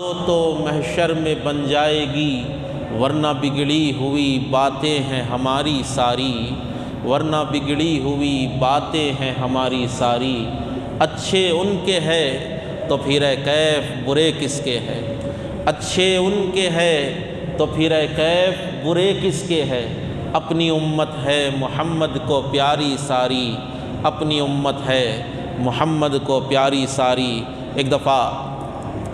تو محشر میں بن جائے گی، ورنہ بگڑی ہوئی باتیں ہیں ہماری ساری، ورنہ بگڑی ہوئی باتیں ہیں ہماری ساری۔ اچھے ان کے ہے تو پھر کیف برے کس کے ہے، اچھے ان کے ہے تو پھر کیف برے کس کے ہے۔ اپنی امت ہے محمد کو پیاری ساری، اپنی امت ہے محمد کو پیاری ساری۔ ایک دفعہ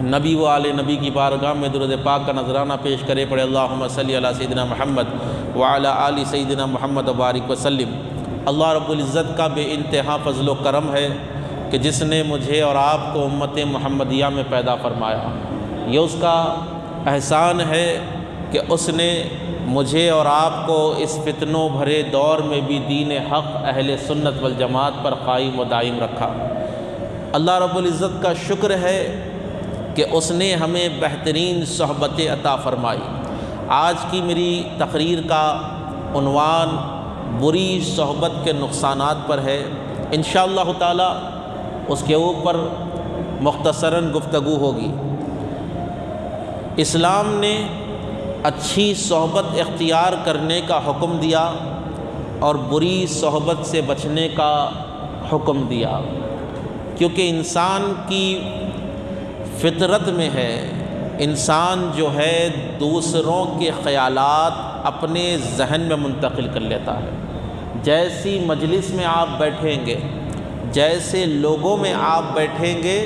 نبی و آل نبی کی بارگاہ میں درود پاک کا نذرانہ پیش کرے پڑے، اللہم صلی علی سیدنا محمد وعلی آل سیدنا محمد وبارک وسلم۔ اللہ رب العزت کا بے انتہا فضل و کرم ہے کہ جس نے مجھے اور آپ کو امت محمدیہ میں پیدا فرمایا۔ یہ اس کا احسان ہے کہ اس نے مجھے اور آپ کو اس فتنوں بھرے دور میں بھی دین حق اہل سنت والجماعت پر قائم و دائم رکھا۔ اللہ رب العزت کا شکر ہے کہ اس نے ہمیں بہترین صحبتیں عطا فرمائی۔ آج کی میری تقریر کا عنوان بری صحبت کے نقصانات پر ہے۔ انشاءاللہ تعالی اس کے اوپر مختصراً گفتگو ہوگی۔ اسلام نے اچھی صحبت اختیار کرنے کا حکم دیا اور بری صحبت سے بچنے کا حکم دیا، کیونکہ انسان کی فطرت میں ہے، انسان جو ہے دوسروں کے خیالات اپنے ذہن میں منتقل کر لیتا ہے۔ جیسی مجلس میں آپ بیٹھیں گے، جیسے لوگوں میں آپ بیٹھیں گے،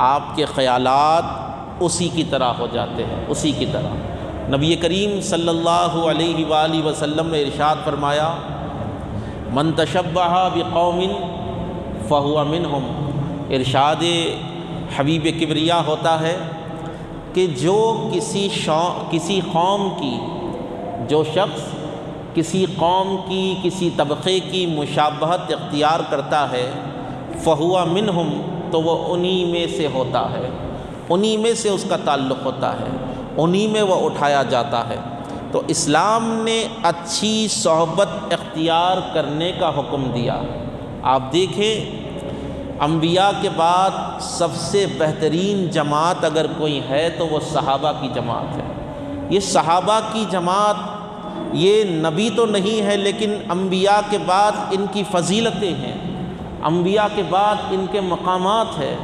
آپ کے خیالات اسی کی طرح ہو جاتے ہیں، اسی کی طرح۔ نبی کریم صلی اللہ علیہ وآلہ وسلم نے ارشاد فرمایا، من تشبہ بقوم فہو منہم۔ ارشاد حبیب کبریا ہوتا ہے کہ جو کسی قوم کی، جو شخص کسی قوم کی، کسی طبقے کی مشابہت اختیار کرتا ہے، فہو منہم، تو وہ انہی میں سے ہوتا ہے، انہی میں سے اس کا تعلق ہوتا ہے، انہی میں وہ اٹھایا جاتا ہے۔ تو اسلام نے اچھی صحبت اختیار کرنے کا حکم دیا۔ آپ دیکھیں، انبیاء کے بعد سب سے بہترین جماعت اگر کوئی ہے تو وہ صحابہ کی جماعت ہے۔ یہ صحابہ کی جماعت، یہ نبی تو نہیں ہے لیکن انبیاء کے بعد ان کی فضیلتیں ہیں، انبیاء کے بعد ان کے مقامات ہیں۔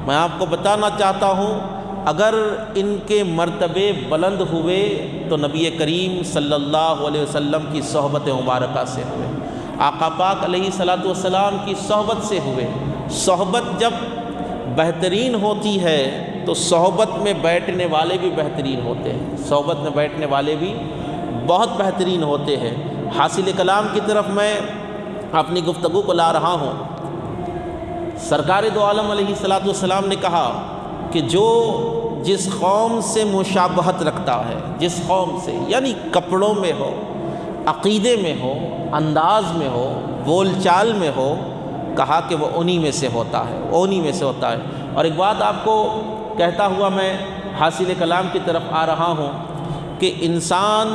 میں آپ کو بتانا چاہتا ہوں، اگر ان کے مرتبے بلند ہوئے تو نبی کریم صلی اللہ علیہ وسلم کی صحبت مبارکہ سے ہوئے، آقا پاک علیہ الصلوۃ والسلام کی صحبت سے ہوئے۔ صحبت جب بہترین ہوتی ہے تو صحبت میں بیٹھنے والے بھی بہترین ہوتے ہیں، صحبت میں بیٹھنے والے بھی بہت بہترین ہوتے ہیں۔ حاصل کلام کی طرف میں اپنی گفتگو کو لا رہا ہوں۔ سرکار دو عالم علیہ الصلوۃ والسلام نے کہا کہ جو جس قوم سے مشابہت رکھتا ہے، جس قوم سے، یعنی کپڑوں میں ہو، عقیدے میں ہو، انداز میں ہو، بول چال میں ہو، کہا کہ وہ انہی میں سے ہوتا ہے، انہی میں سے ہوتا ہے۔ اور ایک بات آپ کو کہتا ہوا میں حاصل کلام کی طرف آ رہا ہوں کہ انسان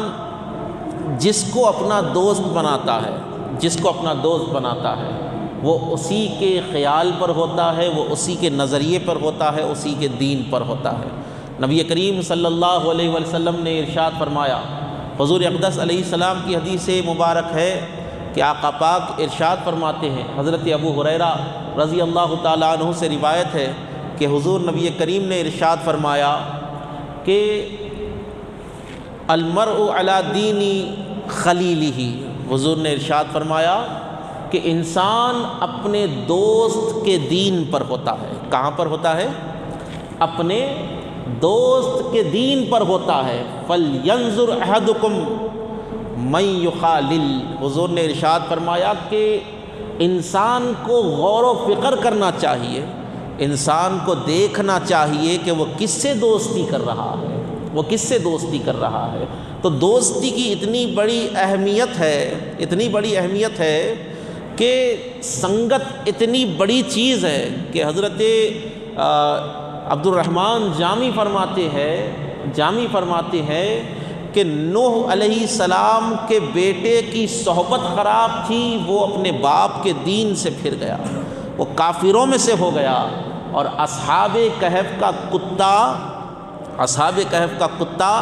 جس کو اپنا دوست بناتا ہے، جس کو اپنا دوست بناتا ہے، وہ اسی کے خیال پر ہوتا ہے، وہ اسی کے نظریے پر ہوتا ہے، اسی کے دین پر ہوتا ہے۔ نبی کریم صلی اللہ علیہ وسلم نے ارشاد فرمایا، حضور اقدس علیہ السلام کی حدیث مبارک ہے کہ آقا پاک ارشاد فرماتے ہیں، حضرت ابو ہریرہ رضی اللہ تعالیٰ عنہ سے روایت ہے کہ حضور نبی کریم نے ارشاد فرمایا کہ المرء علی دین خلیلہ۔ حضور نے ارشاد فرمایا کہ انسان اپنے دوست کے دین پر ہوتا ہے۔ کہاں پر ہوتا ہے؟ اپنے دوست کے دین پر ہوتا ہے۔ فَلْيَنْظُرْ أَحَدُكُمْ مَنْ يُخَالِلْ۔ حضور نے ارشاد فرمایا کہ انسان کو غور و فکر کرنا چاہیے، انسان کو دیکھنا چاہیے کہ وہ کس سے دوستی کر رہا ہے، وہ کس سے دوستی کر رہا ہے۔ تو دوستی کی اتنی بڑی اہمیت ہے، اتنی بڑی اہمیت ہے کہ سنگت اتنی بڑی چیز ہے کہ حضرت عبد الرحمن جامی فرماتے ہیں کہ نوح علیہ السلام کے بیٹے کی صحبت خراب تھی، وہ اپنے باپ کے دین سے پھر گیا، وہ کافروں میں سے ہو گیا، اور اصحاب کہف کا کتا اصحاب کہف کا کتا،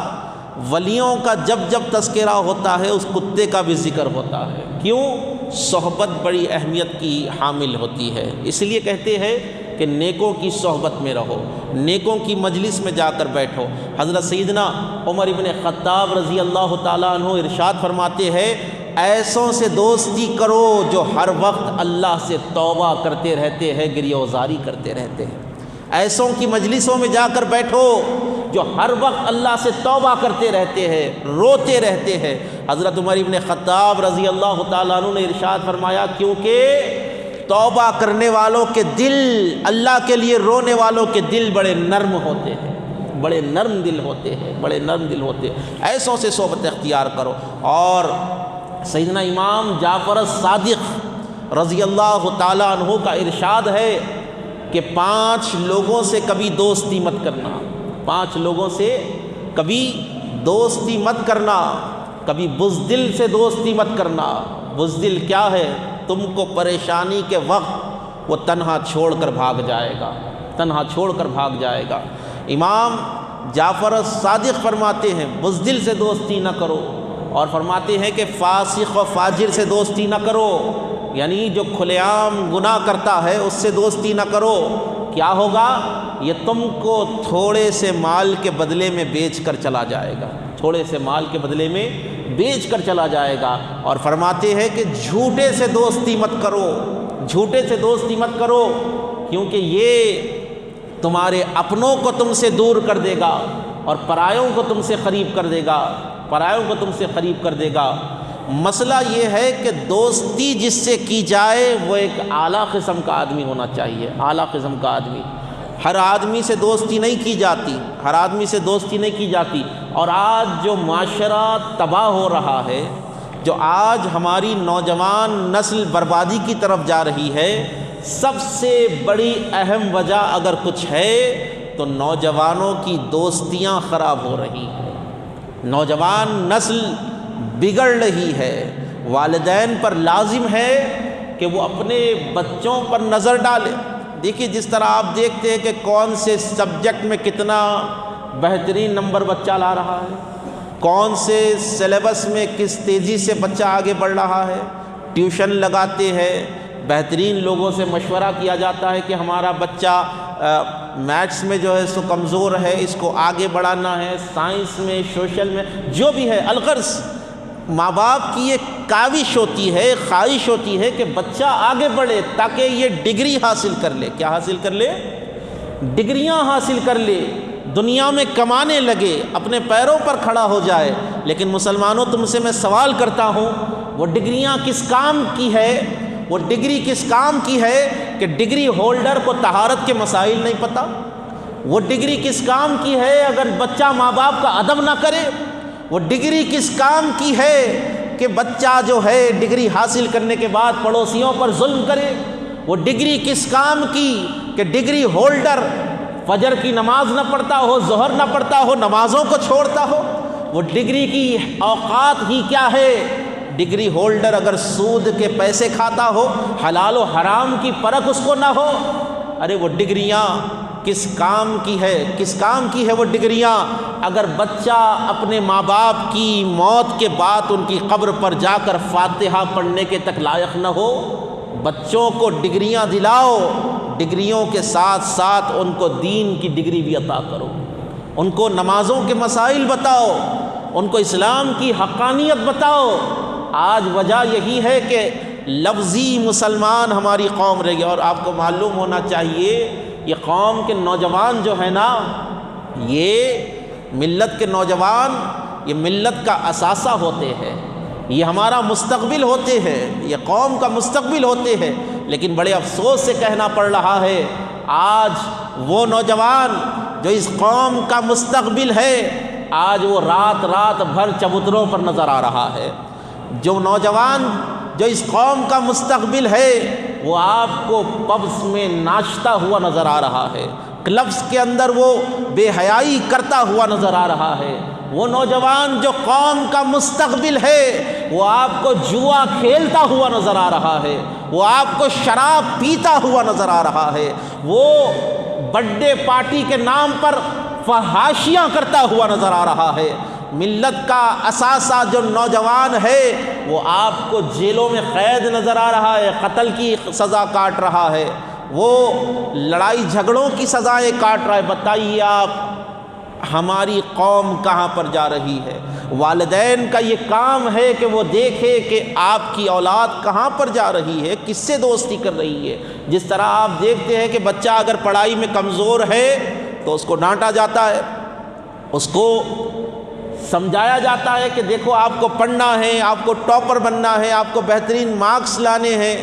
ولیوں کا جب جب تذکرہ ہوتا ہے اس کتے کا بھی ذکر ہوتا ہے۔ کیوں؟ صحبت بڑی اہمیت کی حامل ہوتی ہے، اس لیے کہتے ہیں کہ نیکوں کی صحبت میں رہو، نیکوں کی مجلس میں جا کر بیٹھو۔ حضرت سیدنا عمر ابن خطاب رضی اللہ تعالیٰ عنہ ارشاد فرماتے ہیں، ایسوں سے دوستی کرو جو ہر وقت اللہ سے توبہ کرتے رہتے ہیں، گریہ وزاری کرتے رہتے ہیں۔ ایسوں کی مجلسوں میں جا کر بیٹھو جو ہر وقت اللہ سے توبہ کرتے رہتے ہیں، روتے رہتے ہیں۔ حضرت عمر ابن خطاب رضی اللہ تعالیٰ عنہ نے ارشاد فرمایا، کیونکہ توبہ کرنے والوں کے دل، اللہ کے لیے رونے والوں کے دل بڑے نرم ہوتے ہیں، بڑے نرم دل ہوتے ہیں، بڑے نرم دل ہوتے ہیں۔ ایسوں سے صحبت اختیار کرو۔ اور سیدنا امام جعفر الصادق رضی اللہ تعالیٰ عنہ کا ارشاد ہے کہ 5 لوگوں سے کبھی دوستی مت کرنا، 5 لوگوں سے کبھی دوستی مت کرنا، کبھی بزدل سے دوستی مت کرنا۔ بزدل کیا ہے؟ تم کو پریشانی کے وقت وہ تنہا چھوڑ کر بھاگ جائے گا، تنہا چھوڑ کر بھاگ جائے گا۔ امام جعفر الصادق فرماتے ہیں بزدل سے دوستی نہ کرو، اور فرماتے ہیں کہ فاسق و فاجر سے دوستی نہ کرو، یعنی جو کھلے عام گناہ کرتا ہے اس سے دوستی نہ کرو۔ کیا ہوگا؟ یہ تم کو تھوڑے سے مال کے بدلے میں بیچ کر چلا جائے گا، تھوڑے سے مال کے بدلے میں بیچ کر چلا جائے گا۔ اور فرماتے ہیں کہ جھوٹے سے دوستی مت کرو، جھوٹے سے دوستی مت کرو، کیونکہ یہ تمہارے اپنوں کو تم سے دور کر دے گا اور پرایوں کو تم سے قریب کر دے گا، پرایوں کو تم سے قریب کر دے گا۔ مسئلہ یہ ہے کہ دوستی جس سے کی جائے وہ ایک اعلیٰ قسم کا آدمی ہونا چاہیے، اعلیٰ قسم کا آدمی۔ ہر آدمی سے دوستی نہیں کی جاتی، ہر آدمی سے دوستی نہیں کی جاتی۔ اور آج جو معاشرہ تباہ ہو رہا ہے، جو آج ہماری نوجوان نسل بربادی کی طرف جا رہی ہے، سب سے بڑی اہم وجہ اگر کچھ ہے تو نوجوانوں کی دوستیاں خراب ہو رہی ہیں، نوجوان نسل بگڑ رہی ہے۔ والدین پر لازم ہے کہ وہ اپنے بچوں پر نظر ڈالیں۔ دیکھیے جس طرح آپ دیکھتے ہیں کہ کون سے سبجیکٹ میں کتنا بہترین نمبر بچہ لا رہا ہے، کون سے سلیبس میں کس تیزی سے بچہ آگے بڑھ رہا ہے، ٹیوشن لگاتے ہیں، بہترین لوگوں سے مشورہ کیا جاتا ہے کہ ہمارا بچہ میتھس میں جو ہے سو کمزور ہے، اس کو آگے بڑھانا ہے، سائنس میں، سوشل میں، جو بھی ہے۔ الغرض ماں باپ کی یہ کاوش ہوتی ہے، خواہش ہوتی ہے کہ بچہ آگے بڑھے تاکہ یہ ڈگری حاصل کر لے۔ کیا حاصل کر لے؟ ڈگریاں حاصل کر لے، دنیا میں کمانے لگے، اپنے پیروں پر کھڑا ہو جائے۔ لیکن مسلمانوں، تم سے میں سوال کرتا ہوں، وہ ڈگریاں کس کام کی ہے؟ وہ ڈگری کس کام کی ہے کہ ڈگری ہولڈر کو طہارت کے مسائل نہیں پتہ؟ وہ ڈگری کس کام کی ہے اگر بچہ ماں باپ کا ادب نہ کرے؟ وہ ڈگری کس کام کی ہے کہ بچہ جو ہے ڈگری حاصل کرنے کے بعد پڑوسیوں پر ظلم کرے؟ وہ ڈگری کس کام کی کہ ڈگری ہولڈر فجر کی نماز نہ پڑھتا ہو، ظہر نہ پڑھتا ہو، نمازوں کو چھوڑتا ہو؟ وہ ڈگری کی اوقات ہی کیا ہے؟ ڈگری ہولڈر اگر سود کے پیسے کھاتا ہو، حلال و حرام کی پرکھ اس کو نہ ہو، ارے وہ ڈگریاں کس کام کی ہے؟ کس کام کی ہے وہ ڈگریاں اگر بچہ اپنے ماں باپ کی موت کے بعد ان کی قبر پر جا کر فاتحہ پڑھنے کے تک لائق نہ ہو؟ بچوں کو ڈگریاں دلاؤ، ڈگریوں کے ساتھ ساتھ ان کو دین کی ڈگری بھی عطا کرو، ان کو نمازوں کے مسائل بتاؤ، ان کو اسلام کی حقانیت بتاؤ۔ آج وجہ یہی ہے کہ لفظی مسلمان ہماری قوم رہ گئی، اور آپ کو معلوم ہونا چاہیے یہ قوم کے نوجوان جو ہے نا، یہ ملت کے نوجوان، یہ ملت کا اثاثہ ہوتے ہیں، یہ ہمارا مستقبل ہوتے ہیں، یہ قوم کا مستقبل ہوتے ہیں۔ لیکن بڑے افسوس سے کہنا پڑ رہا ہے، آج وہ نوجوان جو اس قوم کا مستقبل ہے، آج وہ رات رات بھر چبوتروں پر نظر آ رہا ہے۔ جو نوجوان جو اس قوم کا مستقبل ہے، وہ آپ کو پبس میں ناچتا ہوا نظر آ رہا ہے، کلبس کے اندر وہ بے حیائی کرتا ہوا نظر آ رہا ہے۔ وہ نوجوان جو قوم کا مستقبل ہے، وہ آپ کو جوا کھیلتا ہوا نظر آ رہا ہے، وہ آپ کو شراب پیتا ہوا نظر آ رہا ہے، وہ برتھ ڈے پارٹی کے نام پر فحاشیاں کرتا ہوا نظر آ رہا ہے۔ ملت کا اثاثہ جو نوجوان ہے وہ آپ کو جیلوں میں قید نظر آ رہا ہے، قتل کی سزا کاٹ رہا ہے، وہ لڑائی جھگڑوں کی سزائیں کاٹ رہا ہے۔ بتائیے آپ ہماری قوم کہاں پر جا رہی ہے؟ والدین کا یہ کام ہے کہ وہ دیکھے کہ آپ کی اولاد کہاں پر جا رہی ہے، کس سے دوستی کر رہی ہے۔ جس طرح آپ دیکھتے ہیں کہ بچہ اگر پڑھائی میں کمزور ہے تو اس کو ڈانٹا جاتا ہے، اس کو سمجھایا جاتا ہے کہ دیکھو آپ کو پڑھنا ہے، آپ کو ٹاپر بننا ہے، آپ کو بہترین مارکس لانے ہیں۔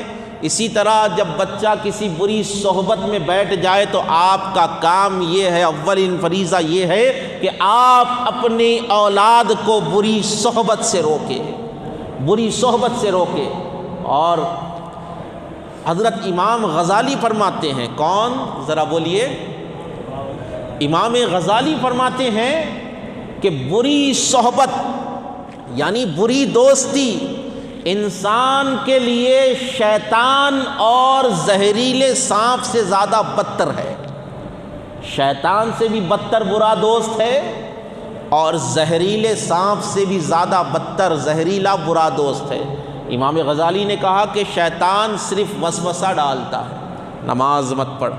اسی طرح جب بچہ کسی بری صحبت میں بیٹھ جائے تو آپ کا کام یہ ہے، اولین فریضہ یہ ہے کہ آپ اپنی اولاد کو بری صحبت سے روکیں، بری صحبت سے روکیں۔ اور حضرت امام غزالی فرماتے ہیں، کون ذرا بولیے؟ امام غزالی فرماتے ہیں کہ بری صحبت یعنی بری دوستی انسان کے لیے شیطان اور زہریلے سانپ سے زیادہ بدتر ہے۔ شیطان سے بھی بدتر برا دوست ہے اور زہریلے سانپ سے بھی زیادہ بدتر زہریلا برا دوست ہے۔ امام غزالی نے کہا کہ شیطان صرف وسوسہ ڈالتا ہے، نماز مت پڑھ،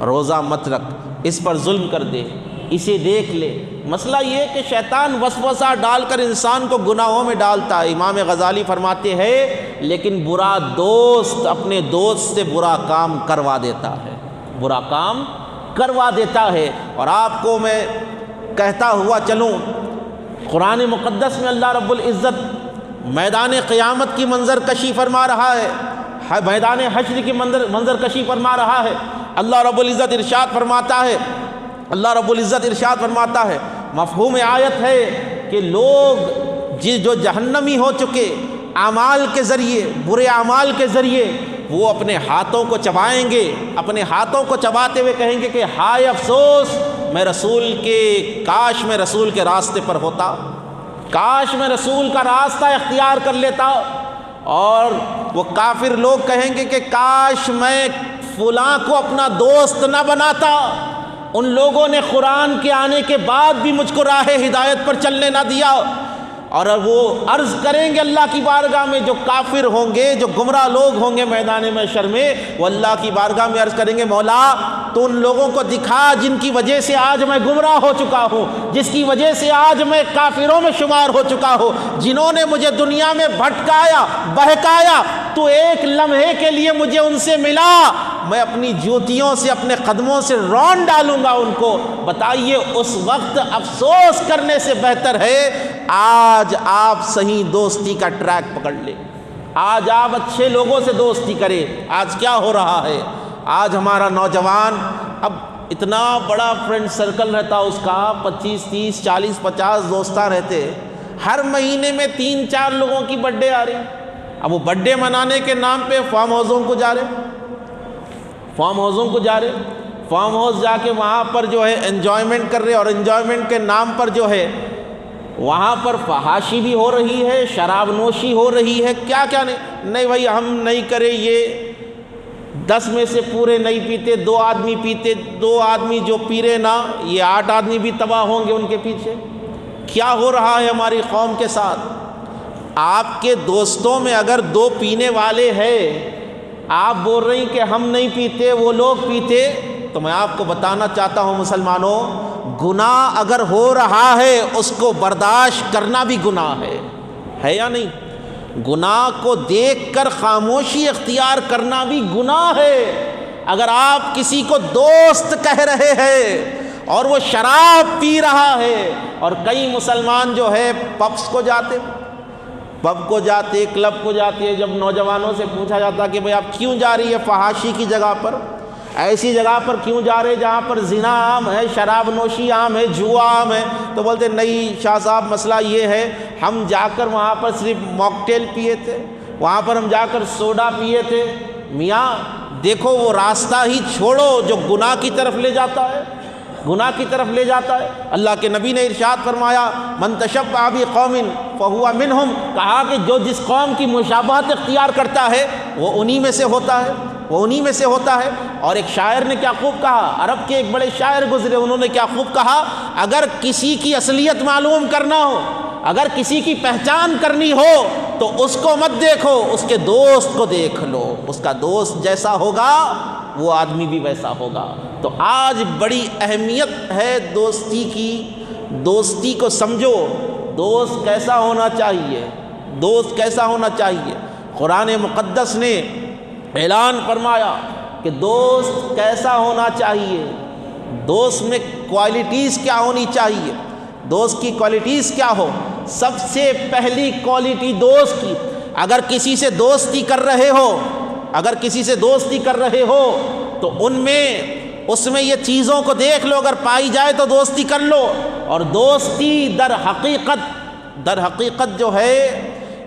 روزہ مت رکھ، اس پر ظلم کر دے، اسے دیکھ لے۔ مسئلہ یہ کہ شیطان وسوسہ ڈال کر انسان کو گناہوں میں ڈالتا ہے۔ امام غزالی فرماتے ہیں لیکن برا دوست اپنے دوست سے برا کام کروا دیتا ہے، برا کام کروا دیتا ہے۔ اور آپ کو میں کہتا ہوا چلوں، قرآن مقدس میں اللہ رب العزت میدان قیامت کی منظر کشی فرما رہا ہے، میدان حشر کی منظر کشی فرما رہا ہے۔ اللہ رب العزت ارشاد فرماتا ہے، اللہ رب العزت ارشاد فرماتا ہے، مفہوم آیت ہے کہ لوگ جو جہنمی ہو چکے اعمال کے ذریعے، برے اعمال کے ذریعے، وہ اپنے ہاتھوں کو چبائیں گے، اپنے ہاتھوں کو چباتے ہوئے کہیں گے کہ ہائے افسوس، کاش میں رسول کے راستے پر ہوتا، کاش میں رسول کا راستہ اختیار کر لیتا۔ اور وہ کافر لوگ کہیں گے کہ کاش میں فلاں کو اپنا دوست نہ بناتا، ان لوگوں نے قرآن کے آنے کے بعد بھی مجھ کو راہ ہدایت پر چلنے نہ دیا۔ اور وہ عرض کریں گے اللہ کی بارگاہ میں، جو کافر ہوں گے، جو گمراہ لوگ ہوں گے میدان محشر میں، وہ اللہ کی بارگاہ میں عرض کریں گے مولا تو ان لوگوں کو دکھا جن کی وجہ سے آج میں گمراہ ہو چکا ہوں، جس کی وجہ سے آج میں کافروں میں شمار ہو چکا ہوں، جنہوں نے مجھے دنیا میں بھٹکایا بہکایا، تو ایک لمحے کے لیے مجھے ان سے ملا، میں اپنی جوتیوں سے اپنے قدموں سے رون ڈالوں گا ان کو۔ بتائیے اس وقت افسوس کرنے سے بہتر ہے آج آپ صحیح دوستی کا ٹریک پکڑ لیں، آج آپ اچھے لوگوں سے دوستی کریں۔ آج کیا ہو رہا ہے؟ آج ہمارا نوجوان اب اتنا بڑا فرینڈ سرکل رہتا اس کا، 25 30 40 50 دوستاں رہتے، ہر مہینے میں 3 4 لوگوں کی برتھ ڈے آ رہی۔ اب وہ برتھ ڈے منانے کے نام پہ فارم ہاؤسوں کو جا رہے، فارم ہاؤس جا کے وہاں پر جو ہے انجوائمنٹ کر رہے، اور انجوائمنٹ کے نام پر جو ہے وہاں پر فحاشی بھی ہو رہی ہے، شراب نوشی ہو رہی ہے، کیا کیا نہیں بھائی ہم نہیں کریں، یہ 10 میں سے پورے نہیں پیتے، 2 آدمی پیتے، 2 آدمی جو پی رہے نا، یہ 8 آدمی بھی تباہ ہوں گے ان کے پیچھے۔ کیا ہو رہا ہے ہماری قوم کے ساتھ؟ آپ کے دوستوں میں اگر 2 پینے والے ہیں، آپ بول رہی کہ ہم نہیں پیتے وہ لوگ پیتے، تو میں آپ کو بتانا چاہتا ہوں مسلمانوں، گناہ اگر ہو رہا ہے اس کو برداشت کرنا بھی گناہ ہے یا نہیں؟ گناہ کو دیکھ کر خاموشی اختیار کرنا بھی گناہ ہے۔ اگر آپ کسی کو دوست کہہ رہے ہیں اور وہ شراب پی رہا ہے، اور کئی مسلمان جو ہے پب کو جاتے، کلب کو جاتے، جب نوجوانوں سے پوچھا جاتا کہ بھئی آپ کیوں جا رہی ہے فحاشی کی جگہ پر، ایسی جگہ پر کیوں جا رہے جہاں پر زنا عام ہے، شراب نوشی عام ہے، جوا عام ہے، تو بولتے نہیں شاہ صاحب مسئلہ یہ ہے ہم جا کر وہاں پر صرف موکٹیل پیے تھے، وہاں پر ہم جا کر سوڈا پیے تھے۔ میاں دیکھو وہ راستہ ہی چھوڑو جو گناہ کی طرف لے جاتا ہے، گناہ کی طرف لے جاتا ہے۔ اللہ کے نبی نے ارشاد فرمایا من تشبع بقوم فہو منہم، کہا کہ جو جس قوم کی مشابہت اختیار کرتا ہے وہ انہی میں سے ہوتا ہے۔ وہ انہی میں سے ہوتا ہے۔ اور ایک شاعر نے کیا خوب کہا، عرب کے ایک بڑے شاعر گزرے، انہوں نے کیا خوب کہا، اگر کسی کی اصلیت معلوم کرنا ہو، اگر کسی کی پہچان کرنی ہو تو اس کو مت دیکھو، اس کے دوست کو دیکھ لو، اس کا دوست جیسا ہوگا وہ آدمی بھی ویسا ہوگا۔ تو آج بڑی اہمیت ہے دوستی کی، دوستی کو سمجھو، دوست کیسا ہونا چاہیے، دوست کیسا ہونا چاہیے۔ قرآن مقدس نے اعلان فرمایا کہ دوست کیسا ہونا چاہیے، دوست میں کوالٹیز کیا ہونی چاہیے، دوست کی کوالٹیز کیا ہو۔ سب سے پہلی کوالٹی دوست کی، اگر کسی سے دوستی کر رہے ہو، اگر کسی سے دوستی کر رہے ہو تو اس میں یہ چیزوں کو دیکھ لو، اگر پائی جائے تو دوستی کر لو۔ اور دوستی در حقیقت جو ہے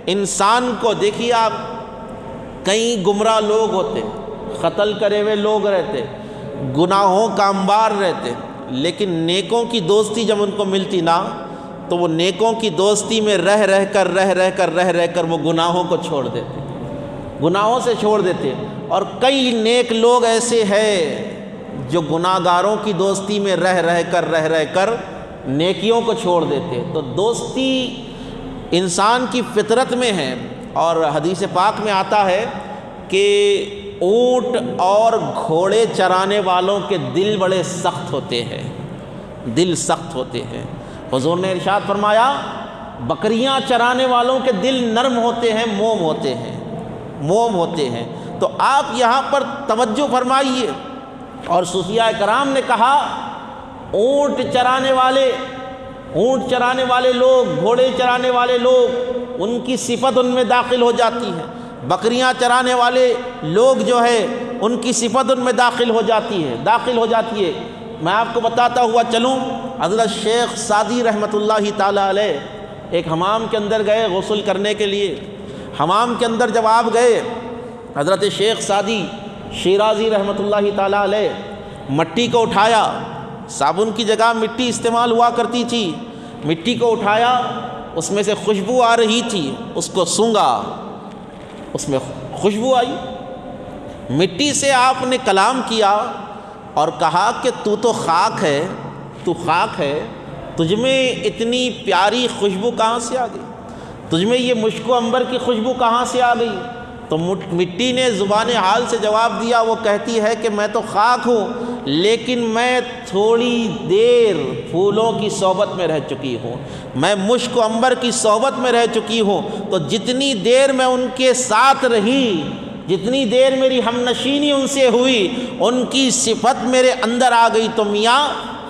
انسان کو، دیکھیے آپ کئی گمراہ لوگ ہوتے، قتل کرے ہوئے لوگ رہتے، گناہوں کا انبار رہتے، لیکن نیکوں کی دوستی جب ان کو ملتی نا تو وہ نیکوں کی دوستی میں رہ کر وہ گناہوں کو چھوڑ دیتے، گناہوں سے چھوڑ دیتے۔ اور کئی نیک لوگ ایسے ہیں جو گناہ گاروں کی دوستی میں رہ کر نیکیوں کو چھوڑ دیتے۔ تو دوستی انسان کی فطرت میں ہے، اور حدیث پاک میں آتا ہے کہ اونٹ اور گھوڑے چرانے والوں کے دل بڑے سخت ہوتے ہیں، دل سخت ہوتے ہیں۔ حضور نے ارشاد فرمایا بکریاں چرانے والوں کے دل نرم ہوتے ہیں، موم ہوتے ہیں۔ تو آپ یہاں پر توجہ فرمائیے۔ اور صوفیاء کرام نے کہا اونٹ چرانے والے لوگ، گھوڑے چرانے والے لوگ، ان کی صفت ان میں داخل ہو جاتی ہے، بکریاں چرانے والے لوگ جو ہے ان کی صفت ان میں داخل ہو جاتی ہے۔ میں آپ کو بتاتا ہوا چلوں، حضرت شیخ سعدی رحمۃ اللہ تعالیٰ علیہ ایک حمام کے اندر گئے غسل کرنے کے لیے۔ حمام کے اندر جب آپ گئے، حضرت شیخ سعدی شیرازی رحمۃ اللہ تعالیٰ علیہ مٹی کو اٹھایا، صابن کی جگہ مٹی استعمال ہوا کرتی تھی، مٹی کو اٹھایا، اس میں سے خوشبو آ رہی تھی، اس کو سونگا، اس میں خوشبو آئی۔ مٹی سے آپ نے کلام کیا اور کہا کہ تو خاک ہے، تجھ میں اتنی پیاری خوشبو کہاں سے آ گئی، تجھ میں یہ مشک و عنبر کی خوشبو کہاں سے آ گئی؟ تو مٹی نے زبان حال سے جواب دیا، وہ کہتی ہے کہ میں تو خاک ہوں، لیکن میں تھوڑی دیر پھولوں کی صحبت میں رہ چکی ہوں، میں مشک و عنبر کی صحبت میں رہ چکی ہوں۔ تو جتنی دیر میں ان کے ساتھ رہی، جتنی دیر میری ہم نشینی ان سے ہوئی، ان کی صفت میرے اندر آ گئی۔ تو میاں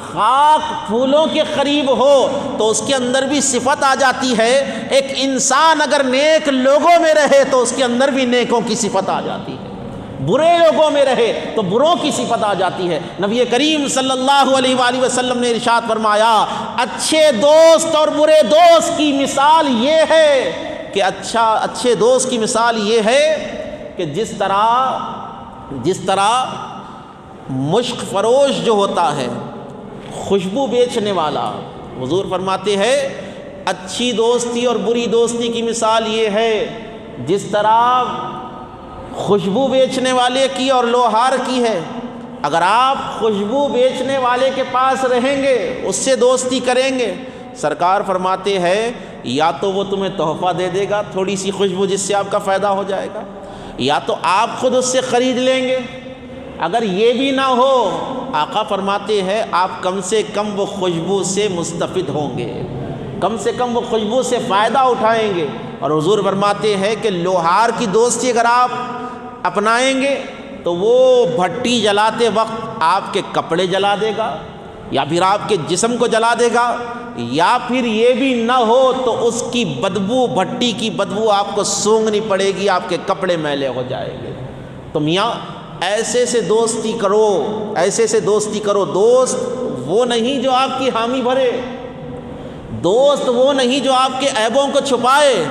خاک پھولوں کے قریب ہو تو اس کے اندر بھی صفت آ جاتی ہے۔ ایک انسان اگر نیک لوگوں میں رہے تو اس کے اندر بھی نیکوں کی صفت آ جاتی ہے، برے لوگوں میں رہے تو بروں کی صفت آ جاتی ہے۔ نبی کریم صلی اللہ علیہ وآلہ وسلم نے ارشاد فرمایا اچھے دوست اور برے دوست کی مثال یہ ہے کہ اچھے دوست کی مثال یہ ہے کہ جس طرح مشک فروش جو ہوتا ہے، خوشبو بیچنے والا، حضور فرماتے ہیں اچھی دوستی اور بری دوستی کی مثال یہ ہے جس طرح خوشبو بیچنے والے کی اور لوہار کی ہے۔ اگر آپ خوشبو بیچنے والے کے پاس رہیں گے، اس سے دوستی کریں گے، سرکار فرماتے ہیں یا تو وہ تمہیں تحفہ دے دے گا تھوڑی سی خوشبو جس سے آپ کا فائدہ ہو جائے گا، یا تو آپ خود اس سے خرید لیں گے۔ اگر یہ بھی نہ ہو، آقا فرماتے ہیں آپ کم سے کم وہ خوشبو سے مستفید ہوں گے، کم سے کم وہ خوشبو سے فائدہ اٹھائیں گے۔ اور حضور فرماتے ہیں کہ لوہار کی دوستی اگر آپ اپنائیں گے تو وہ بھٹی جلاتے وقت آپ کے کپڑے جلا دے گا، یا پھر آپ کے جسم کو جلا دے گا، یا پھر یہ بھی نہ ہو تو اس کی بدبو، بھٹی کی بدبو آپ کو سونگنی پڑے گی، آپ کے کپڑے میلے ہو جائیں گے۔ تو میاں ایسے سے دوستی کرو، دوست وہ نہیں جو آپ کی حامی بھرے، دوست وہ نہیں جو آپ کے عیبوں کو چھپائے۔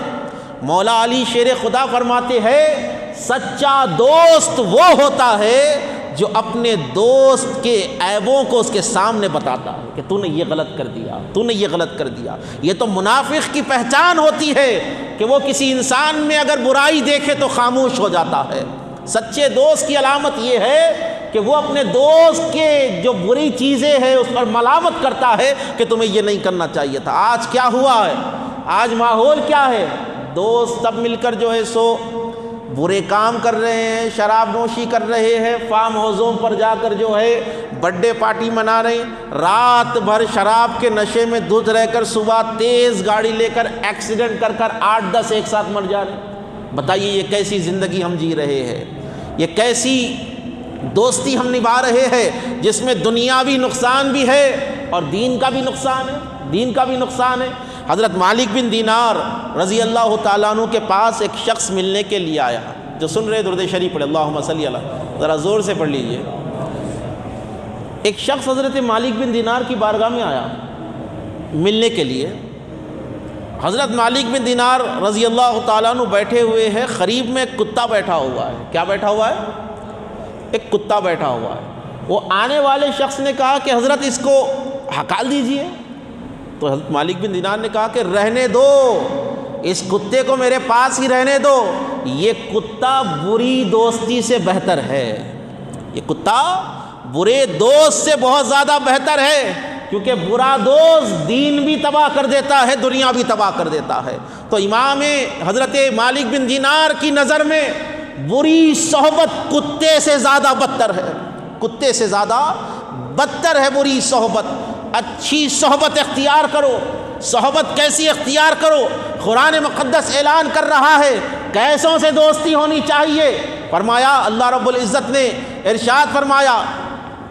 مولا علی شیر خدا فرماتے ہیں سچا دوست وہ ہوتا ہے جو اپنے دوست کے عیبوں کو اس کے سامنے بتاتا ہے کہ تو نے یہ غلط کر دیا۔ یہ تو منافق کی پہچان ہوتی ہے کہ وہ کسی انسان میں اگر برائی دیکھے تو خاموش ہو جاتا ہے، سچے دوست کی علامت یہ ہے کہ وہ اپنے دوست کے جو بری چیزیں ہیں اس پر ملامت کرتا ہے کہ تمہیں یہ نہیں کرنا چاہیے تھا۔ آج کیا ہوا ہے، آج ماحول کیا ہے، دوست سب مل کر جو ہے سو برے کام کر رہے ہیں، شراب نوشی کر رہے ہیں، فارم ہاؤسوں پر جا کر جو ہے برتھ ڈے پارٹی منا رہے ہیں، رات بھر شراب کے نشے میں دھت رہ کر صبح تیز گاڑی لے کر ایکسیڈنٹ کر کر 8-10 ایک ساتھ مر جا رہے ہیں۔ بتائیے یہ کیسی زندگی ہم جی رہے ہیں، یہ کیسی دوستی ہم نبھا رہے ہیں جس میں دنیاوی نقصان بھی ہے اور دین کا بھی نقصان ہے، دین کا بھی نقصان ہے۔ حضرت مالک بن دینار رضی اللہ تعالیٰ عنہ کے پاس ایک شخص ملنے کے لیے آیا، جو سن رہے درود شریف پڑھے اللہم صلی اللہ، ذرا زور سے پڑھ لیجئے۔ ایک شخص حضرت مالک بن دینار کی بارگاہ میں آیا ملنے کے لیے۔ حضرت مالک بن دینار رضی اللہ تعالیٰ عنہ بیٹھے ہوئے ہیں، قریب میں ایک کتا بیٹھا ہوا ہے۔ کیا بیٹھا ہوا ہے؟ ایک کتا بیٹھا ہوا ہے۔ وہ آنے والے شخص نے کہا کہ حضرت اس کو ہکال دیجئے، تو حضرت مالک بن دینار نے کہا کہ رہنے دو، اس کتے کو میرے پاس ہی رہنے دو، یہ کتا بری دوستی سے بہتر ہے، یہ کتا برے دوست سے بہت زیادہ بہتر ہے، کیونکہ برا دوست دین بھی تباہ کر دیتا ہے، دنیا بھی تباہ کر دیتا ہے۔ تو امام حضرت مالک بن دینار کی نظر میں بری صحبت کتے سے زیادہ بدتر ہے، کتے سے زیادہ بدتر ہے بری صحبت۔ اچھی صحبت اختیار کرو۔ صحبت کیسی اختیار کرو؟ قرآن مقدس اعلان کر رہا ہے کیسوں سے دوستی ہونی چاہیے۔ فرمایا اللہ رب العزت نے ارشاد فرمایا،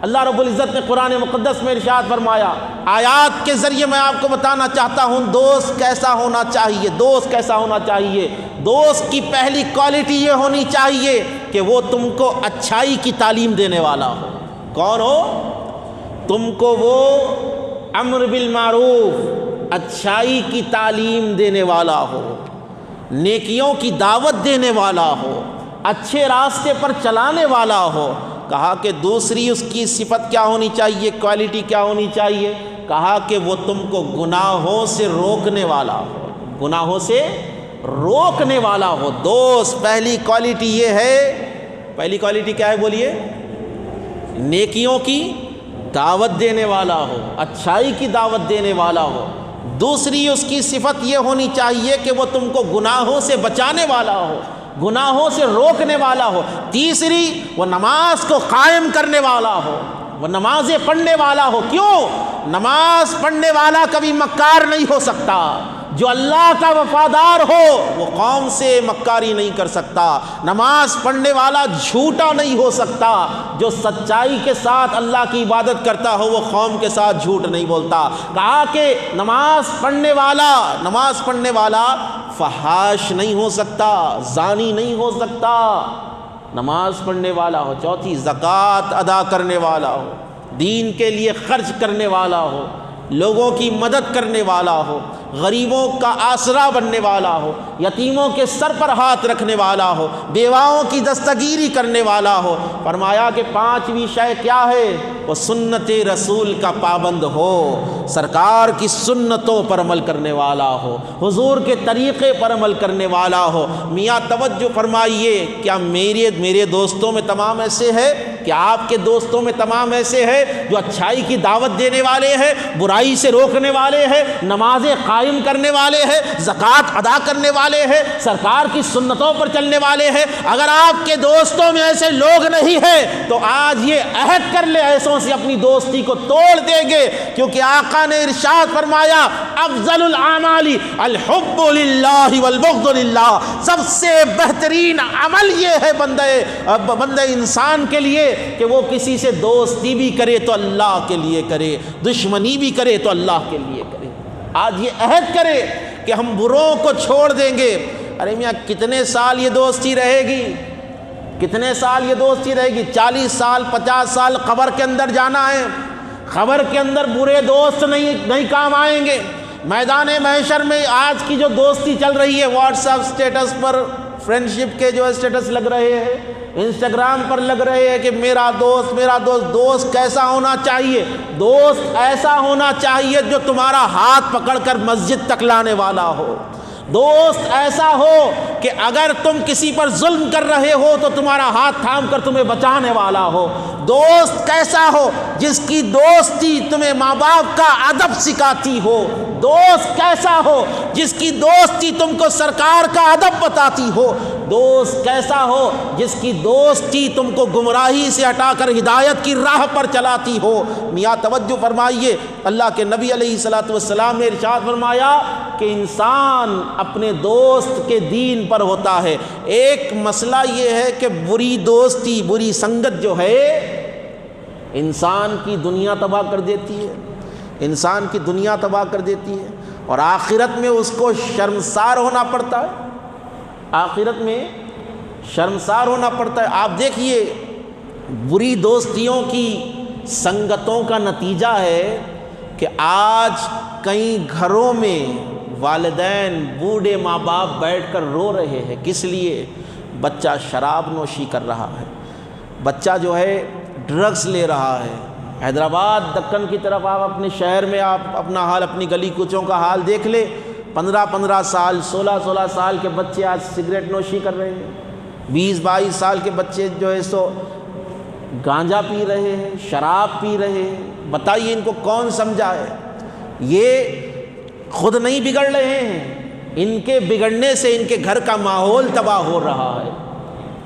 اللہ رب العزت نے قرآن مقدس میں ارشاد فرمایا، آیات کے ذریعے میں آپ کو بتانا چاہتا ہوں دوست کیسا ہونا چاہیے، دوست کیسا ہونا چاہیے۔ دوست کی پہلی کوالٹی یہ ہونی چاہیے کہ وہ تم کو اچھائی کی تعلیم دینے والا ہو۔ کون ہو؟ تم کو وہ امر بالمعروف، اچھائی کی تعلیم دینے والا ہو، نیکیوں کی دعوت دینے والا ہو، اچھے راستے پر چلانے والا ہو۔ کہا کہ دوسری اس کی صفت کیا ہونی چاہیے، کوالٹی کیا ہونی چاہیے؟ کہا کہ وہ تم کو گناہوں سے روکنے والا ہو، گناہوں سے روکنے والا ہو۔ دوست پہلی کوالٹی یہ ہے، پہلی کوالٹی کیا ہے بولیے؟ نیکیوں کی دعوت دینے والا ہو، اچھائی کی دعوت دینے والا ہو۔ دوسری اس کی صفت یہ ہونی چاہیے کہ وہ تم کو گناہوں سے بچانے والا ہو، گناہوں سے روکنے والا ہو۔ تیسری وہ نماز کو قائم کرنے والا ہو، وہ نمازیں پڑھنے والا ہو۔ کیوں؟ نماز پڑھنے والا کبھی مکار نہیں ہو سکتا۔ جو اللہ کا وفادار ہو وہ قوم سے مکاری نہیں کر سکتا۔ نماز پڑھنے والا جھوٹا نہیں ہو سکتا۔ جو سچائی کے ساتھ اللہ کی عبادت کرتا ہو وہ قوم کے ساتھ جھوٹ نہیں بولتا۔ کہا کہ نماز پڑھنے والا فحاش نہیں ہو سکتا، زانی نہیں ہو سکتا، نماز پڑھنے والا ہو۔ چوتھی زکوٰۃ ادا کرنے والا ہو، دین کے لیے خرچ کرنے والا ہو، لوگوں کی مدد کرنے والا ہو، غریبوں کا آسرا بننے والا ہو، یتیموں کے سر پر ہاتھ رکھنے والا ہو، بیواؤں کی دستگیری کرنے والا ہو۔ فرمایا کہ پانچویں شے کیا ہے؟ وہ سنت رسول کا پابند ہو، سرکار کی سنتوں پر عمل کرنے والا ہو، حضور کے طریقے پر عمل کرنے والا ہو۔ میاں توجہ فرمائیے، کیا میرے دوستوں میں تمام ایسے ہیں؟ کیا آپ کے دوستوں میں تمام ایسے ہیں جو اچھائی کی دعوت دینے والے ہیں، برائی سے روکنے والے ہیں، نمازیں قائم کرنے والے ہیں، زکوٰۃ ادا کرنے والے ہیں، سرکار کی سنتوں پر چلنے والے ہیں؟ اگر آپ کے دوستوں میں ایسے لوگ نہیں ہیں تو آج یہ عہد کر لے ایسوں سے اپنی دوستی کو توڑ دیں گے، کیونکہ آقا نے ارشاد فرمایا افضل الاعمال الحب للہ والبغض للہ، سب سے بہترین عمل یہ ہے بندے انسان کے لیے کہ وہ کسی سے دوستی بھی کرے تو اللہ کے لیے کرے، دشمنی بھی کرے تو اللہ کے لیے کرے۔ آج یہ عہد کرے کہ ہم بروں کو چھوڑ دیں گے۔ ارے میاں کتنے سال یہ دوستی رہے گی؟ کتنے سال یہ دوستی رہے گی؟ 40 سال 50 سال قبر کے اندر جانا ہے۔ قبر کے اندر برے دوست نہیں کام آئیں گے۔ میدان محشر میں آج کی جو دوستی چل رہی ہے، واٹس ایپ اسٹیٹس پر فرینڈشپ کے جو اسٹیٹس لگ رہے ہیں، انسٹاگرام پر لگ رہے ہیں کہ میرا دوست کیسا ہونا چاہیے؟ دوست ایسا ہونا چاہیے جو تمہارا ہاتھ پکڑ کر مسجد تک لانے والا ہو، دوست ایسا ہو کہ اگر تم کسی پر ظلم کر رہے ہو تو تمہارا ہاتھ تھام کر تمہیں بچانے والا ہو۔ دوست کیسا ہو؟ جس کی دوستی تمہیں ماں باپ کا ادب سکھاتی ہو۔ دوست کیسا ہو؟ جس کی دوستی تم کو سرکار کا ادب بتاتی ہو۔ دوست کیسا ہو؟ جس کی دوستی تم کو گمراہی سے ہٹا کر ہدایت کی راہ پر چلاتی ہو۔ میاں توجہ فرمائیے، اللہ کے نبی علیہ الصلوۃ والسلام نے ارشاد فرمایا کہ انسان اپنے دوست کے دین پر ہوتا ہے۔ ایک مسئلہ یہ ہے کہ بری دوستی، بری سنگت جو ہے انسان کی دنیا تباہ کر دیتی ہے، انسان کی دنیا تباہ کر دیتی ہے، اور آخرت میں اس کو شرمسار ہونا پڑتا ہے، آخرت میں شرمسار ہونا پڑتا ہے۔ آپ دیکھیے بری دوستیوں کی سنگتوں کا نتیجہ ہے کہ آج کئی گھروں میں والدین بوڑھے ماں باپ بیٹھ کر رو رہے ہیں۔ کس لیے؟ بچہ شراب نوشی کر رہا ہے، بچہ جو ہے ڈرگس لے رہا ہے۔ حیدرآباد دکن کی طرف آپ اپنے شہر میں آپ اپنا حال، اپنی گلی کوچوں کا حال دیکھ لے، 15 سال 16 سال کے بچے آج سگریٹ نوشی کر رہے ہیں، 20 سال کے بچے جو ہے سو گانجا پی رہے ہیں، شراب پی رہے ہیں۔ بتائیے ان کو کون سمجھائے؟ یہ خود نہیں بگڑ رہے ہیں، ان کے بگڑنے سے ان کے گھر کا ماحول تباہ ہو رہا ہے،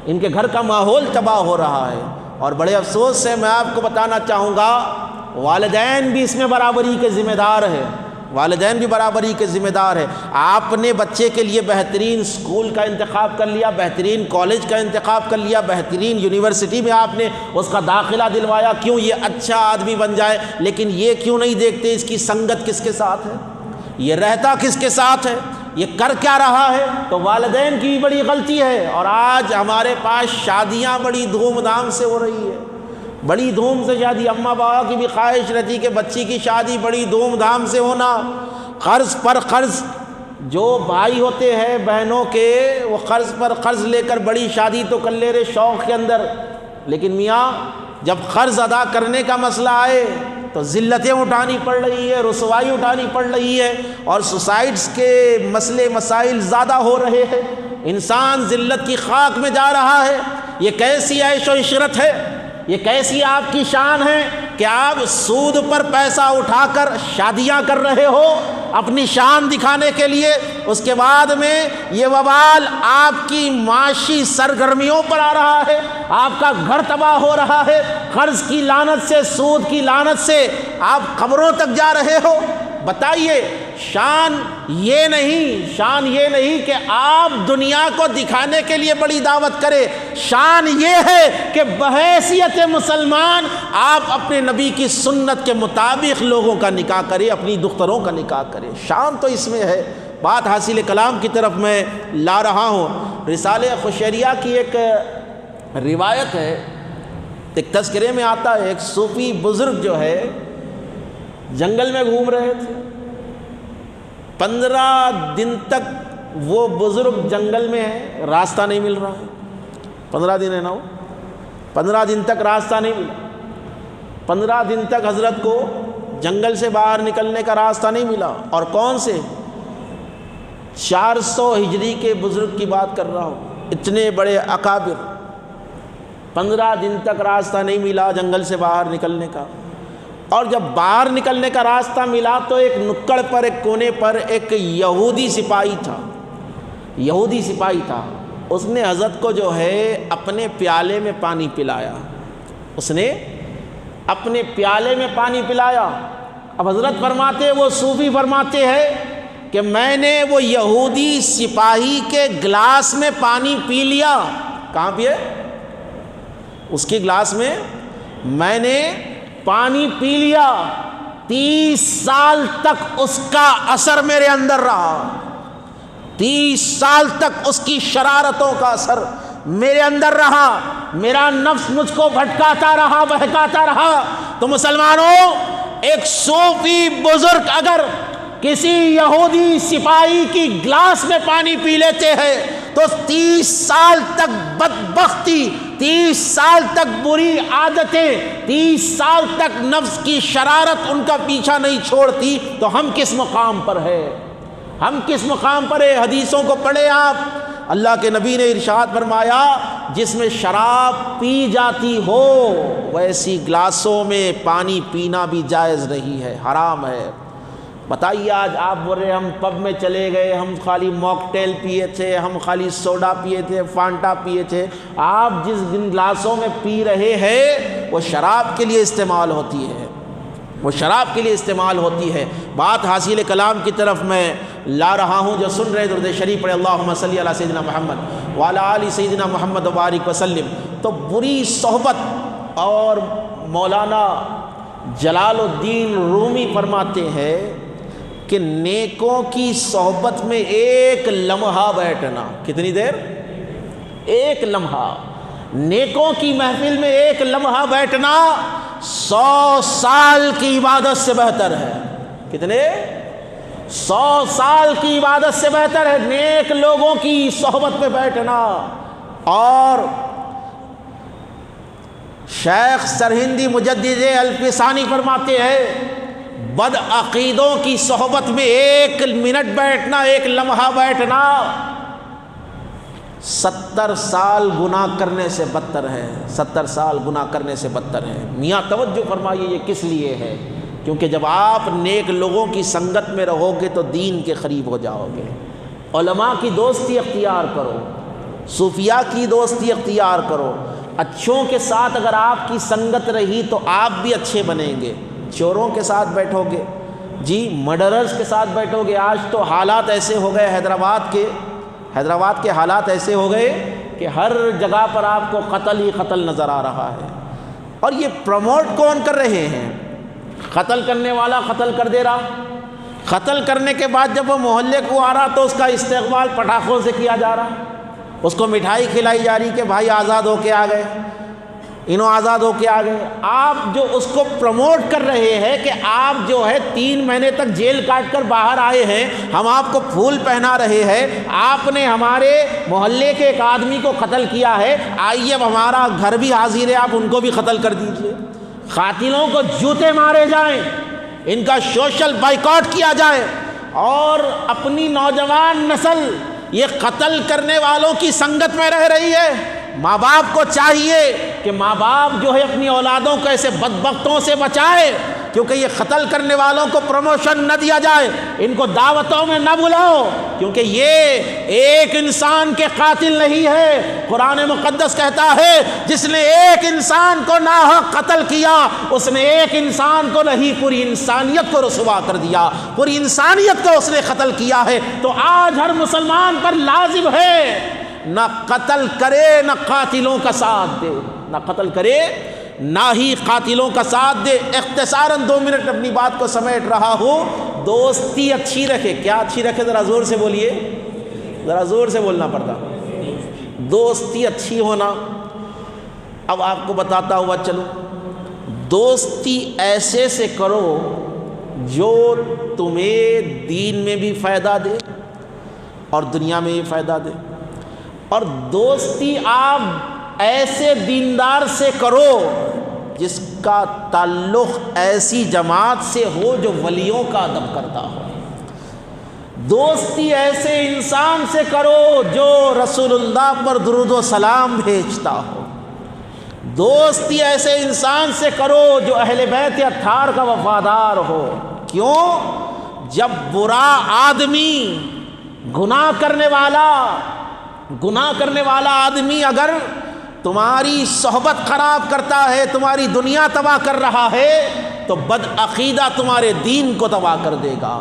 ان کے گھر کا ماحول تباہ ہو رہا ہے۔ اور بڑے افسوس سے میں آپ کو بتانا چاہوں گا، والدین بھی اس میں برابری کے ذمہ دار ہیں، والدین بھی برابری کے ذمہ دار ہے۔ آپ نے بچے کے لیے بہترین سکول کا انتخاب کر لیا، بہترین کالج کا انتخاب کر لیا، بہترین یونیورسٹی میں آپ نے اس کا داخلہ دلوایا، کیوں؟ یہ اچھا آدمی بن جائے، لیکن یہ کیوں نہیں دیکھتے اس کی سنگت کس کے ساتھ ہے، یہ رہتا کس کے ساتھ ہے، یہ کر کیا رہا ہے؟ تو والدین کی بھی بڑی غلطی ہے۔ اور آج ہمارے پاس شادیاں بڑی دھوم دھام سے ہو رہی ہے، بڑی دھوم سے شادی، اماں بابا کی بھی خواہش رہتی کہ بچی کی شادی بڑی دھوم دھام سے ہونا، قرض پر قرض۔ جو بھائی ہوتے ہیں بہنوں کے، وہ قرض پر قرض لے کر بڑی شادی تو کر لے رہے شوق کے اندر، لیکن میاں جب قرض ادا کرنے کا مسئلہ آئے تو ذلتیں اٹھانی پڑ رہی ہے، رسوائی اٹھانی پڑ رہی ہے، اور سوسائٹس کے مسئلے مسائل زیادہ ہو رہے ہیں، انسان ذلت کی خاک میں جا رہا ہے۔ یہ کیسی عیش و عشرت ہے، یہ کیسی آپ کی شان ہے کہ آپ سود پر پیسہ اٹھا کر شادیاں کر رہے ہو اپنی شان دکھانے کے لیے، اس کے بعد میں یہ وبال آپ کی معاشی سرگرمیوں پر آ رہا ہے، آپ کا گھر تباہ ہو رہا ہے، قرض کی لعنت سے، سود کی لعنت سے آپ قبروں تک جا رہے ہو۔ بتائیے شان یہ نہیں کہ آپ دنیا کو دکھانے کے لیے بڑی دعوت کرے، شان یہ ہے کہ بحیثیت مسلمان آپ اپنے نبی کی سنت کے مطابق لوگوں کا نکاح کرے، اپنی دختروں کا نکاح کرے، شان تو اس میں ہے۔ بات حاصل کلام کی طرف میں لا رہا ہوں۔ رسالہ خوشیریہ کی ایک روایت ہے، ایک تذکرے میں آتا ہے، ایک صوفی بزرگ جو ہے جنگل میں گھوم رہے تھے، 15 دن تک وہ بزرگ جنگل میں ہے، راستہ نہیں مل رہا ہے، 15 دن ہے نا، 15 دن تک راستہ نہیں ملا، 15 دن تک حضرت کو جنگل سے باہر نکلنے کا راستہ نہیں ملا۔ اور کون سے 400 ہجری کے بزرگ کی بات کر رہا ہوں، اتنے بڑے اکابر، 15 دن تک راستہ نہیں ملا جنگل سے باہر نکلنے کا۔ اور جب باہر نکلنے کا راستہ ملا تو ایک نکڑ پر، ایک کونے پر ایک یہودی سپاہی تھا، اس نے حضرت کو جو ہے اپنے پیالے میں پانی پلایا، اس نے اپنے پیالے میں پانی پلایا۔ اب حضرت فرماتے، وہ صوفی فرماتے ہیں کہ میں نے وہ یہودی سپاہی کے گلاس میں پانی پی لیا۔ کہاں پیے؟ اس کے گلاس میں میں نے پانی پی لیا، 30 سال تک اس کا اثر میرے اندر رہا، 30 سال تک اس کی شرارتوں کا اثر میرے اندر رہا، میرا نفس مجھ کو بھٹکاتا رہا، بہکاتا رہا۔ تو مسلمانوں، ایک صوفی بزرگ اگر کسی یہودی سپاہی کی گلاس میں پانی پی لیتے ہیں تو 30 سال تک بدبختی، 30 سال تک بری عادتیں، 30 سال تک نفس کی شرارت ان کا پیچھا نہیں چھوڑتی، تو ہم کس مقام پر ہے؟ ہم کس مقام پر ہیں؟ حدیثوں کو پڑھیں آپ، اللہ کے نبی نے ارشاد فرمایا جس میں شراب پی جاتی ہو ویسی گلاسوں میں پانی پینا بھی جائز نہیں ہے، حرام ہے۔ بتائیے آج آپ بول رہے ہم پب میں چلے گئے، ہم خالی موکٹیل پیے تھے، ہم خالی سوڈا پیے تھے، فانٹا پیے تھے۔ آپ جس گلاسوں میں پی رہے ہیں وہ شراب کے لیے استعمال ہوتی ہے، وہ شراب کے لیے استعمال ہوتی ہے۔ بات حاصل کلام کی طرف میں لا رہا ہوں، جو سن رہے درود شریف پڑھے اللہم صلی علی سیدنا محمد وعلی آل سیدنا محمد وبارک وسلم۔ تو بری صحبت، اور مولانا جلال الدین رومی فرماتے ہیں کہ نیکوں کی صحبت میں ایک لمحہ بیٹھنا، کتنی دیر؟ ایک لمحہ۔ نیکوں کی محفل میں ایک لمحہ بیٹھنا 100 سال کی عبادت سے بہتر ہے۔ کتنے؟ 100 سال کی عبادت سے بہتر ہے نیک لوگوں کی صحبت میں بیٹھنا۔ اور شیخ سرہندی مجدد الفسانی فرماتے ہیں بد عقیدوں کی صحبت میں ایک منٹ بیٹھنا، ایک لمحہ بیٹھنا 70 سال گناہ کرنے سے بدتر ہے، 70 سال گناہ کرنے سے بدتر ہے۔ میاں توجہ فرمائیے یہ کس لیے ہے؟ کیونکہ جب آپ نیک لوگوں کی سنگت میں رہو گے تو دین کے قریب ہو جاؤ گے۔ علماء کی دوستی اختیار کرو، صوفیاء کی دوستی اختیار کرو۔ اچھوں کے ساتھ اگر آپ کی سنگت رہی تو آپ بھی اچھے بنیں گے۔ چوروں کے ساتھ بیٹھو گے، جی مرڈررز کے ساتھ بیٹھو گے۔ آج تو حالات ایسے ہو گئے، حیدرآباد کے حالات ایسے ہو گئے کہ ہر جگہ پر آپ کو قتل ہی قتل نظر آ رہا ہے۔ اور یہ پروموٹ کون کر رہے ہیں؟ قتل کرنے والا قتل کر دے رہا، قتل کرنے کے بعد جب وہ محلے کو آ رہا تو اس کا استقبال پٹاخوں سے کیا جا رہا، اس کو مٹھائی کھلائی جا رہی کہ بھائی آزاد ہو کے آ گئے، انہوں آزاد ہو کے آ گئے۔ آپ جو اس کو پروموٹ کر رہے ہیں کہ آپ جو ہے 3 مہینے تک جیل کاٹ کر باہر آئے ہیں، ہم آپ کو پھول پہنا رہے ہیں، آپ نے ہمارے محلے کے ایک آدمی کو قتل کیا ہے، آئیے اب ہمارا گھر بھی حاضر ہے، آپ ان کو بھی قتل کر دیجئے۔ قاتلوں کو جوتے مارے جائیں، ان کا سوشل بائیکاٹ کیا جائے، اور اپنی نوجوان نسل یہ قتل کرنے والوں کی سنگت میں رہ رہی ہے۔ ماں باپ کو چاہیے کہ ماں باپ جو ہے اپنی اولادوں کو ایسے بدبختوں سے بچائے، کیونکہ یہ قتل کرنے والوں کو پروموشن نہ دیا جائے، ان کو دعوتوں میں نہ بلاؤ، کیونکہ یہ ایک انسان کے قاتل نہیں ہے۔ قرآن مقدس کہتا ہے جس نے ایک انسان کو ناحق قتل کیا اس نے ایک انسان کو نہیں پوری انسانیت کو رسوا کر دیا، پوری انسانیت کو اس نے قتل کیا ہے۔ تو آج ہر مسلمان پر لازم ہے نہ قتل کرے نہ قاتلوں کا ساتھ دے، نہ قتل کرے نہ ہی قاتلوں کا ساتھ دے۔ اختصاراً 2 منٹ اپنی بات کو سمیٹ رہا ہوں۔ دوستی اچھی رکھے، کیا اچھی رکھے؟ ذرا زور سے بولیے، ذرا زور سے بولنا پڑتا۔ دوستی اچھی ہونا، اب آپ کو بتاتا ہوا چلو، دوستی ایسے سے کرو جو تمہیں دین میں بھی فائدہ دے اور دنیا میں بھی فائدہ دے، اور دوستی آپ ایسے دیندار سے کرو جس کا تعلق ایسی جماعت سے ہو جو ولیوں کا ادب کرتا ہو۔ دوستی ایسے انسان سے کرو جو رسول اللہ پر درود و سلام بھیجتا ہو۔ دوستی ایسے انسان سے کرو جو اہل بیت اطہار کا وفادار ہو۔ کیوں؟ جب برا آدمی، گناہ کرنے والا آدمی اگر تمہاری صحبت خراب کرتا ہے، تمہاری دنیا تباہ کر رہا ہے، تو بدعقیدہ تمہارے دین کو تباہ کر دے گا۔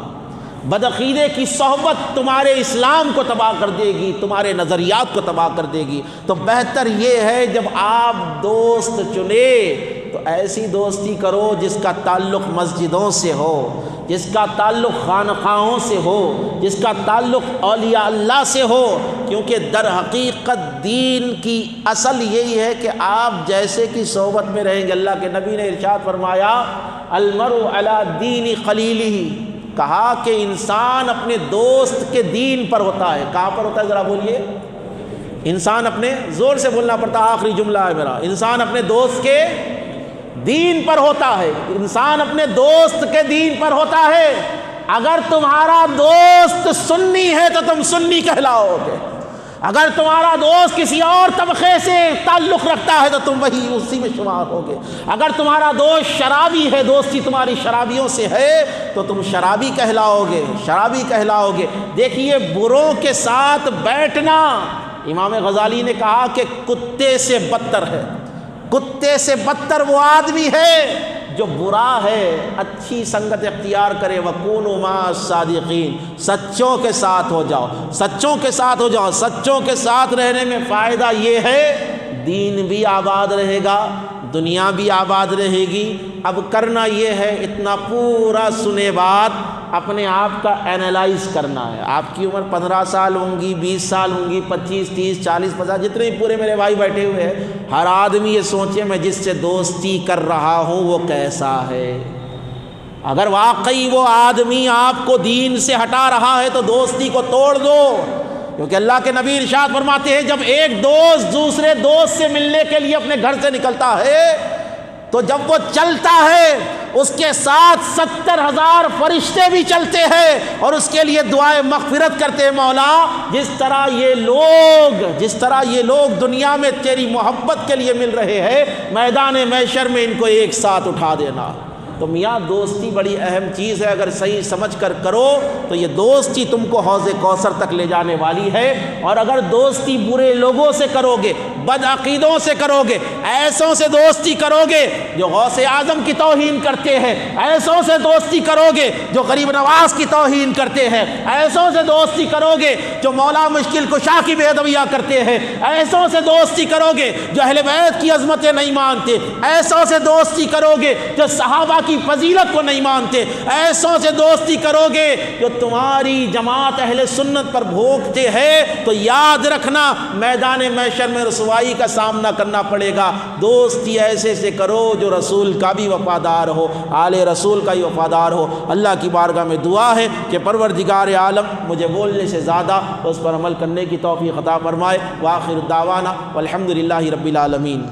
بدعقیدے کی صحبت تمہارے اسلام کو تباہ کر دے گی، تمہارے نظریات کو تباہ کر دے گی۔ تو بہتر یہ ہے جب آپ دوست چنے تو ایسی دوستی کرو جس کا تعلق مسجدوں سے ہو، جس کا تعلق خانقاہوں سے ہو، جس کا تعلق اولیاء اللہ سے ہو، کیونکہ در حقیقت دین کی اصل یہی ہے کہ آپ جیسے کی صحبت میں رہیں گے۔ اللہ کے نبی نے ارشاد فرمایا المرء علی دین خلیلہ، کہا کہ انسان اپنے دوست کے دین پر ہوتا ہے۔ کہاں پر ہوتا ہے ذرا بولیے؟ انسان اپنے، زور سے بولنا پڑتا، آخری جملہ ہے میرا، انسان اپنے دوست کے دین پر ہوتا ہے، انسان اپنے دوست کے دین پر ہوتا ہے۔ اگر تمہارا دوست سنی ہے تو تم سنی کہلاؤ گے، اگر تمہارا دوست کسی اور طبقے سے تعلق رکھتا ہے تو تم وہی اسی میں شمار ہوگے، اگر تمہارا دوست شرابی ہے، دوستی تمہاری شرابیوں سے ہے تو تم شرابی کہلاؤ گے، شرابی کہلاؤ گے۔ دیکھیے بروں کے ساتھ بیٹھنا، امام غزالی نے کہا کہ کتے سے بدتر ہے، کتے سے بدتر وہ آدمی ہے جو برا ہے۔ اچھی سنگت اختیار کرے، وَكُونُوا مَعَ الصَّادِقِينَ، سچوں کے ساتھ ہو جاؤ، سچوں کے ساتھ ہو جاؤ۔ سچوں کے ساتھ رہنے میں فائدہ یہ ہے دین بھی آباد رہے گا، دنیا بھی آباد رہے گی۔ اب کرنا یہ ہے اتنا پورا سنے بات اپنے آپ کا اینالائز کرنا ہے۔ آپ کی عمر 15 سال ہوں گی، 20 سال ہوں گی، 25 30 40 50، جتنے پورے میرے بھائی بیٹھے ہوئے ہیں، ہر آدمی یہ سوچے میں جس سے دوستی کر رہا ہوں وہ کیسا ہے۔ اگر واقعی وہ آدمی آپ کو دین سے ہٹا رہا ہے تو دوستی کو توڑ دو، کیونکہ اللہ کے نبی ارشاد فرماتے ہیں جب ایک دوست دوسرے دوست سے ملنے کے لیے اپنے گھر سے نکلتا ہے تو جب وہ چلتا ہے اس کے ساتھ 70,000 فرشتے بھی چلتے ہیں اور اس کے لیے دعائے مغفرت کرتے ہیں، مولا جس طرح یہ لوگ دنیا میں تیری محبت کے لیے مل رہے ہیں، میدان محشر میں ان کو ایک ساتھ اٹھا دینا۔ تو میاں دوستی بڑی اہم چیز ہے، اگر صحیح سمجھ کر کرو تو یہ دوستی تم کو حوض کوثر تک لے جانے والی ہے۔ اور اگر دوستی برے لوگوں سے کرو گے، بد عقیدوں سے کرو گے، ایسوں سے دوستی کرو گے جو غوث اعظم کی توہین کرتے ہیں، ایسوں سے دوستی کرو گے جو غریب نواز کی توہین کرتے ہیں، ایسوں سے دوستی کرو گے جو مولا مشکل کشا کی بے ادبیاں کرتے ہیں، ایسوں سے دوستی کرو گے جو اہل بیت کی عظمتیں نہیں مانتے، ایسوں سے دوستی کرو گے جو صحابہ کی فضیلت کو نہیں مانتے، ایسوں سے دوستی کرو گے جو تمہاری جماعت اہل سنت پر بھوکتے ہیں، تو یاد رکھنا میدان محشر میں رسوائی کا سامنا کرنا پڑے گا۔ دوستی ایسے سے کرو جو رسول کا بھی وفادار ہو، آل رسول کا ہی وفادار ہو۔ اللہ کی بارگاہ میں دعا ہے کہ پروردگار عالم مجھے بولنے سے زیادہ اس پر عمل کرنے کی توفیق عطا فرمائے۔ وآخر دعوانا والحمد للہ رب العالمین۔